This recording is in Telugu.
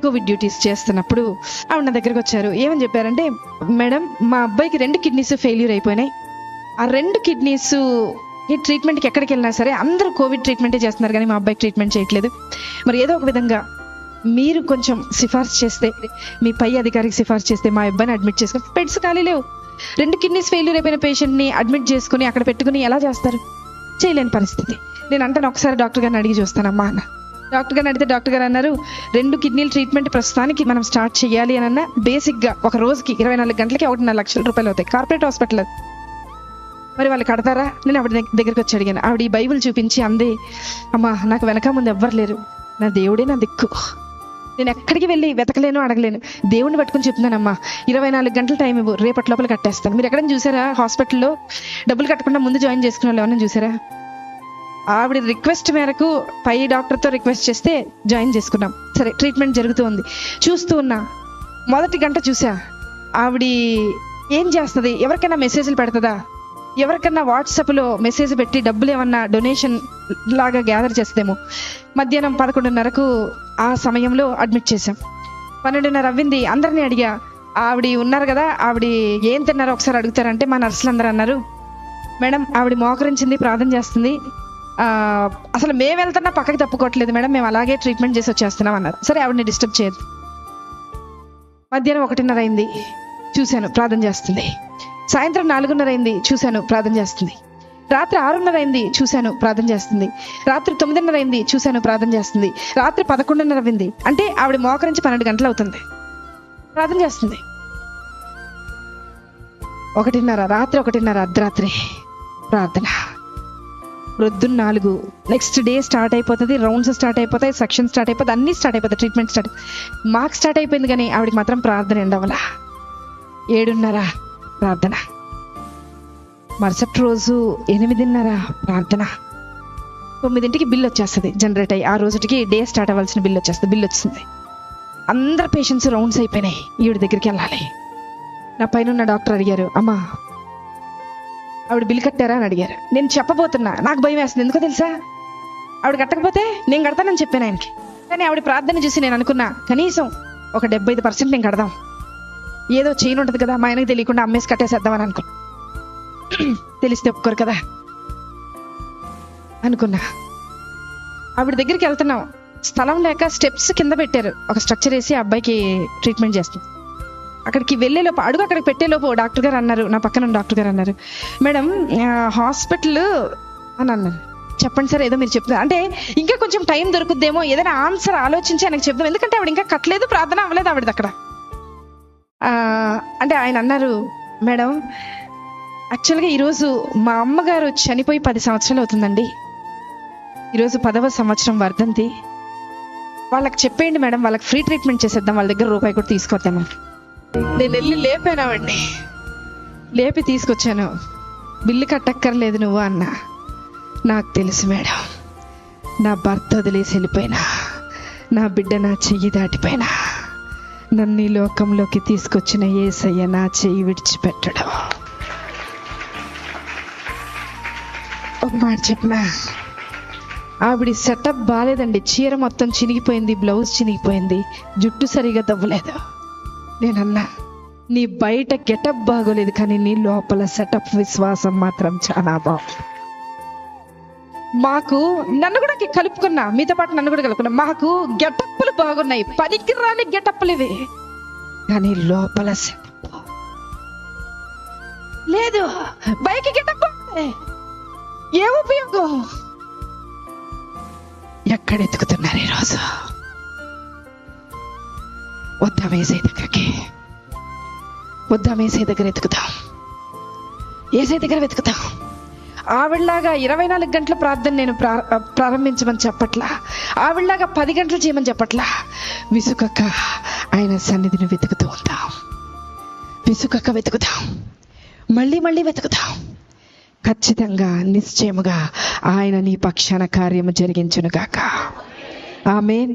కోవిడ్ డ్యూటీస్ చేస్తున్నప్పుడు ఆవిడ నా దగ్గరకు వచ్చారు. ఏమని చెప్పారంటే, మేడం మా అబ్బాయికి 2 కిడ్నీస్ ఫెయిల్యూర్ అయిపోయినాయి. ఆ 2 కిడ్నీస్ ఈ ట్రీట్మెంట్కి ఎక్కడికి వెళ్ళినా సరే అందరూ కోవిడ్ ట్రీట్మెంటే చేస్తున్నారు, కానీ మా అబ్బాయికి ట్రీట్మెంట్ చేయట్లేదు. మరి ఏదో ఒక విధంగా మీరు కొంచెం సిఫార్సు చేస్తే, మీ పై అధికారికి సిఫార్సు చేస్తే మా అబ్బాయిని అడ్మిట్ చేసుకుని, బెడ్స్ ఖాళీ లేవు. 2 కిడ్నీస్ ఫెయిల్యూర్ అయిపోయిన పేషెంట్ని అడ్మిట్ చేసుకుని అక్కడ పెట్టుకుని ఎలా చేస్తారు? చేయలేని పరిస్థితి. నేను అంటాను, ఒకసారి డాక్టర్ గారిని అడిగి చూస్తానమ్మా అన్న. డాక్టర్ గారిని అడిగితే డాక్టర్ గారు అన్నారు, 2 కిడ్నీల ట్రీట్మెంట్ ప్రస్తుతానికి మనం స్టార్ట్ చేయాలి అని అన్న, బేసిక్గా ఒక రోజుకి 24 గంటలకి 1.5 లక్షల రూపాయలు అవుతాయి. కార్పొరేట్ హాస్పిటల్ అది. మరి వాళ్ళు కడతారా? నేను ఆవిడ దగ్గరికి వచ్చి అడిగాను. ఆవిడ ఈ బైబిల్ చూపించి అందే, అమ్మా నాకు వెనక ముందు ఎవ్వరు లేరు, నా దేవుడే నా దిక్కు, నేను ఎక్కడికి వెళ్ళి వెతకలేను, అడగలేను, దేవుడిని పట్టుకుని చెప్తున్నానమ్మా, 24 గంటల టైం ఇవ్వు, రేపటి లోపల కట్టేస్తాను. మీరు ఎక్కడైనా చూసారా హాస్పిటల్లో డబ్బులు కట్టకుండా ముందు జాయిన్ చేసుకునే వాళ్ళు ఏమన్నా చూసారా? ఆవిడ రిక్వెస్ట్ మేరకు పై డాక్టర్తో రిక్వెస్ట్ చేస్తే జాయిన్ చేసుకున్నాం. సరే, ట్రీట్మెంట్ జరుగుతూ ఉంది. చూస్తూ ఉన్నా, మొదటి గంట చూసా ఆవిడ ఏం చేస్తుంది, ఎవరికైనా మెసేజ్లు పెడుతుందా, ఎవరికైనా వాట్సాప్లో మెసేజ్ పెట్టి డబ్బులు ఏమన్నా డొనేషన్ లాగా గ్యాదర్ చేస్తేమో. మధ్యాహ్నం 11:30కు ఆ సమయంలో అడ్మిట్ చేశాం. 12:30 అవ్వింది. అందరినీ అడిగా, ఆవిడ ఉన్నారు కదా, ఆవిడ ఏం తిన్నారో ఒకసారి అడుగుతారంటే మా నర్సులు అందరూ అన్నారు, మేడం ఆవిడ మోకరించింది, ప్రార్థన చేస్తుంది, అసలు మేము వెళ్తున్నా పక్కకి తప్పుకోవట్లేదు మేడం, మేము అలాగే ట్రీట్మెంట్ చేసి వచ్చేస్తున్నాం అన్నారు. సరే, ఆవిడని డిస్టర్బ్ చేయదు. మధ్యాహ్నం 1:30 అయింది, చూశాను ప్రార్థన చేస్తుంది. సాయంత్రం 4:30 అయింది, చూశాను ప్రార్థన చేస్తుంది. రాత్రి 6:30 అయింది, చూశాను ప్రార్థన చేస్తుంది. రాత్రి 9:30 అయింది, చూశాను ప్రార్థన చేస్తుంది. రాత్రి 11:30 అయింది. అంటే ఆవిడ మోకరించి 12 గంటలు అవుతుంది, ప్రార్థన చేస్తుంది. 1:30 రాత్రి, 1:30 అర్ధరాత్రి ప్రార్థన. ప్రొద్దున్న 4 నెక్స్ట్ డే స్టార్ట్ అయిపోతుంది, రౌండ్స్ స్టార్ట్ అయిపోతాయి, సెక్షన్ స్టార్ట్ అయిపోతుంది, అన్నీ స్టార్ట్ అయిపోతాయి, ట్రీట్మెంట్ స్టార్ట్. మాకు స్టార్ట్ అయిపోయింది, కానీ ఆవిడకి మాత్రం ప్రార్థన ఎండవల. 7:30 ప్రార్థన. మరుసటి రోజు 8:30 ప్రార్థన. 9ంటికి బిల్ వచ్చేస్తుంది, జనరేట్ అయ్యి ఆ రోజుకి డే స్టార్ట్ అవ్వాల్సిన బిల్ వచ్చేస్తుంది. బిల్ వచ్చింది. అందరు పేషెంట్స్ రౌండ్స్ అయిపోయినాయి, ఈవిడ దగ్గరికి వెళ్ళాలి. నా పైన ఉన్న డాక్టర్ అడిగారు, అమ్మా ఆవిడ బిల్ కట్టారా అని అడిగారు. నేను చెప్పబోతున్నా, నాకు భయం వేస్తుంది. ఎందుకో తెలుసా, ఆవిడ కట్టకపోతే నేను కడతానని చెప్పాను ఆయనకి. కానీ ఆవిడ ప్రార్థన చూసి నేను అనుకున్నా, కనీసం ఒక 75% నేను కడదాం, ఏదో చైన్ ఉంటుంది కదా, మా ఆయనకి తెలియకుండా అమ్మేసి కట్టేసేద్దామని అనుకున్నా. తెలిస్తే ఒప్పుకోరు కదా అనుకున్నా. ఆవిడ దగ్గరికి వెళ్తున్నాం, స్థలం లేక స్టెప్స్ కింద పెట్టారు, ఒక స్ట్రక్చర్ వేసి అబ్బాయికి ట్రీట్మెంట్ చేస్తుంది. అక్కడికి వెళ్ళేలోపు, అడుగు అక్కడికి పెట్టేలోపు డాక్టర్ గారు అన్నారు, నా పక్కన డాక్టర్ గారు అన్నారు, మేడం హాస్పిటల్ అని అన్నారు. చెప్పండి సార్, ఏదో మీరు చెప్తున్నారు అంటే ఇంకా కొంచెం టైం దొరుకుద్దేమో, ఏదైనా ఆన్సర్ ఆలోచించి ఆయనకు చెప్దాం, ఎందుకంటే ఆవిడ ఇంకా కట్టలేదు, ప్రార్థన అవ్వలేదు ఆవిడది అక్కడ. అంటే ఆయన అన్నారు, మేడం యాక్చువల్గా ఈరోజు మా అమ్మగారు చనిపోయి 10 సంవత్సరాలు అవుతుందండి, ఈరోజు 10వ సంవత్సరం వర్ధంతి. వాళ్ళకి చెప్పేయండి మేడం, వాళ్ళకి ఫ్రీ ట్రీట్మెంట్ చేసేద్దాం, వాళ్ళ దగ్గర రూపాయి కూడా తీసుకొద్దామని. నేను వెళ్ళి లేపానావండి, లేపి తీసుకొచ్చాను. బిల్లు కట్టక్కర్లేదు నువ్వు అన్నా. నాకు తెలుసు మేడం, నా భర్త వదిలేసి వెళ్ళిపోయినా, నా బిడ్డ నా చెయ్యి దాటిపోయినా, నన్ను ఈ లోకంలోకి తీసుకొచ్చిన యేసయ్య నా చెయ్యి విడిచిపెట్టడం. ఒక మాట చెప్పనా, ఆవిడ సెటప్ బాగాలేదండి, చీర మొత్తం చినిగిపోయింది, బ్లౌజ్ చినిగిపోయింది, జుట్టు సరిగా దవ్వలేదు. నేనన్నా, నీ బయట గెటప్ బాగోలేదు, కానీ నీ లోపల సెటప్ విశ్వాసం మాత్రం చాలా బాగుంది. మాకు నన్ను కూడా కలుపుకున్నా, మీతో పాటు నన్ను కూడా కలుపుకున్నా, మాకు గెటప్లు బాగున్నాయి, పనికి రాని గెటప్లు ఇవి, కానీ లోపల సెటప్ లేదు. బయకి గెటప్ ఏ ఉపయోగం? ఎక్కడ ఎత్తుకుతున్నారు ఈరోజు? వద్దాం ఏసై దగ్గరికి, వద్దాం ఏసై దగ్గర ఎత్తుకుతాం, ఏసై దగ్గర వెతుకుతాం. ఆవిడలాగా 24 గంటల ప్రార్థన నేను ప్రారంభించమని చెప్పట్లా, ఆవిడలాగా 10 గంటలు చేయమని చెప్పట్లా. విసుకక్క ఆయన సన్నిధిని వెతుకుతూ ఉంటాం, విసుకక్క వెతుకుతాం, మళ్ళీ మళ్ళీ వెతుకుతాం. ఖచ్చితంగా నిశ్చయముగా ఆయన నీ పక్షాన కార్యము జరిగించునుగాక. ఆమేన్.